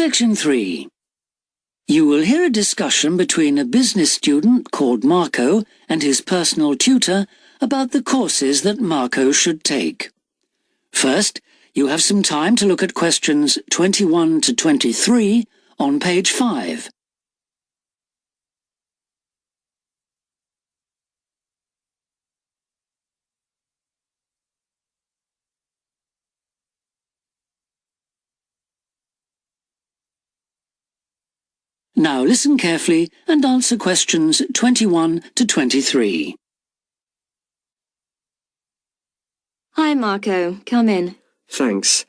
Section 3. You will hear a discussion between a business student called Marco and his personal tutor about the courses that Marco should take. First, you have some time to look at questions 21 to 23 on page 5. Now listen carefully and answer questions 21 to 23. Hi, Marco. Come in. Thanks.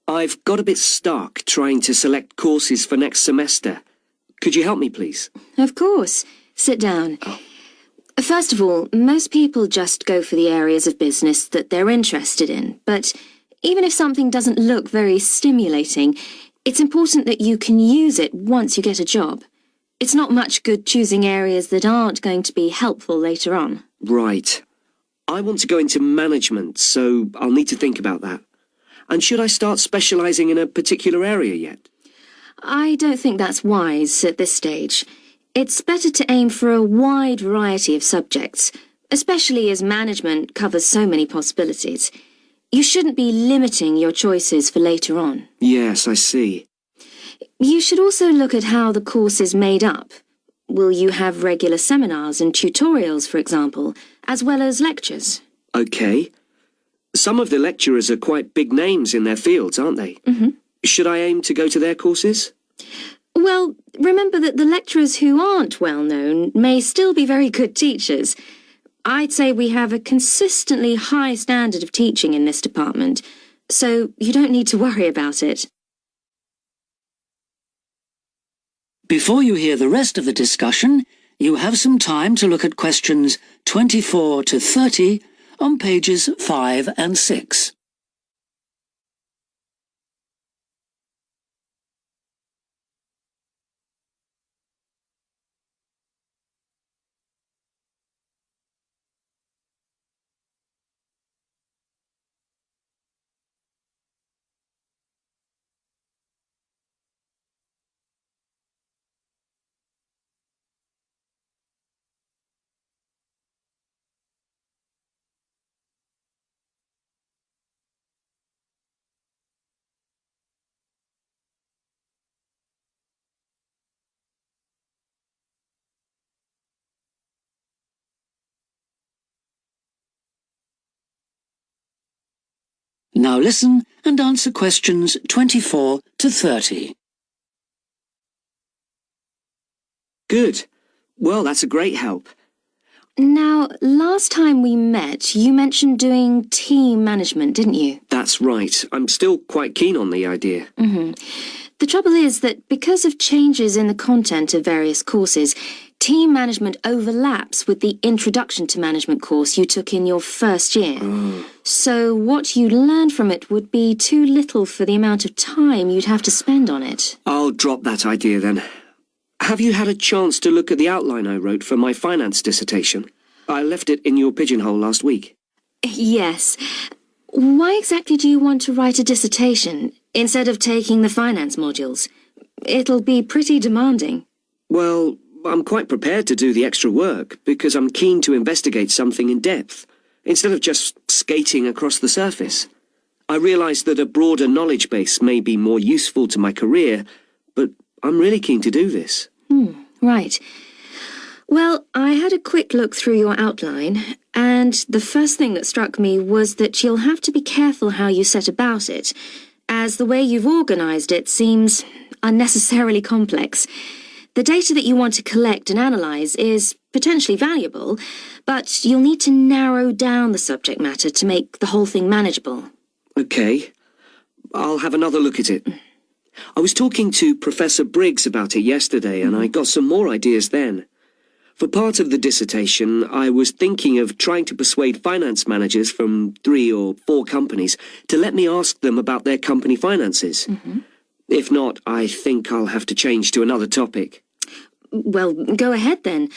I've got a bit stuck trying to select courses for next semester. Could you help me, please? Of course. Sit down. First of all, most people just go for the areas of business that they're interested in, but even if something doesn't look very stimulating, it's important that you can use it once you get a job. It's not much good choosing areas that aren't going to be helpful later on. Right. I want to go into management, so I'll need to think about that. And should I start specialising in a particular area yet? I don't think that's wise at this stage. It's better to aim for a wide variety of subjects, especially as management covers so many possibilities. You shouldn't be limiting your choices for later on. Yes, I see. You should also look at how the course is made up. Will you have regular seminars and tutorials, for example, as well as lectures? OK. Some of the lecturers are quite big names in their fields, aren't they? Should I aim to go to their courses? Well, remember that the lecturers who aren't well known may still be very good teachers. I'd say we have a consistently high standard of teaching in this department, so you don't need to worry about it. Before you hear the rest of the discussion, you have some time to look at questions 24 to 30 on pages 5 and 6. Now listen and answer questions 24 to 30. Good. Well, that's a great help. Now, last time we met, you mentioned doing team management, didn't you? That's right. I'm still quite keen on the idea. The trouble is that because of changes in the content of various courses, team management overlaps with the Introduction to Management course you took in your first year. So what you learned from it would be too little for the amount of time you'd have to spend on it. I'll drop that idea then. Have you had a chance to look at the outline I wrote for my finance dissertation? I left it in your pigeonhole last week. Yes. Why exactly do you want to write a dissertation instead of taking the finance modules? It'll be pretty demanding. Well, I'm quite prepared to do the extra work because I'm keen to investigate something in depth, instead of just skating across the surface. I realise that a broader knowledge base may be more useful to my career, but I'm really keen to do this. Right. Well, I had a quick look through your outline, and the first thing that struck me was that you'll have to be careful how you set about it, as the way you've organised it seems unnecessarily complex. The data that you want to collect and analyse is potentially valuable, but you'll need to narrow down the subject matter to make the whole thing manageable. OK. I'll have another look at it. I was talking to Professor Briggs about it yesterday, and I got some more ideas then. For part of the dissertation, I was thinking of trying to persuade finance managers from 3 or 4 companies to let me ask them about their company finances. If not, I think I'll have to change to another topic. Well, go ahead then.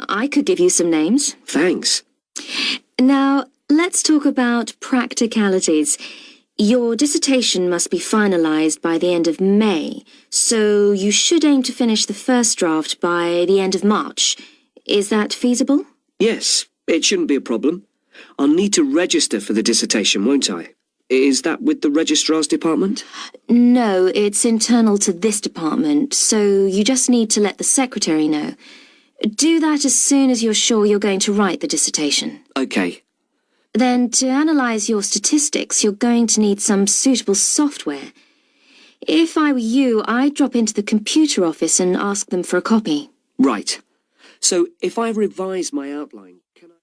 I could give you some names. Thanks. Now, let's talk about practicalities. Your dissertation must be finalised by the end of May, so you should aim to finish the first draft by the end of March. Is that feasible? Yes, it shouldn't be a problem. I'll need to register for the dissertation, won't I? Is that with the registrar's department? No, it's internal to this department, so you just need to let the secretary know. Do that as soon as you're sure you're going to write the dissertation. Okay. Then, to analyse your statistics, you're going to need some suitable software. If I were you, I'd drop into the computer office and ask them for a copy. Right. So, if I revise my outline, can I...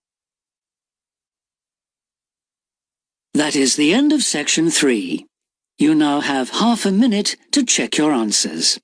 That is the end of section 3. You now have half a minute to check your answers.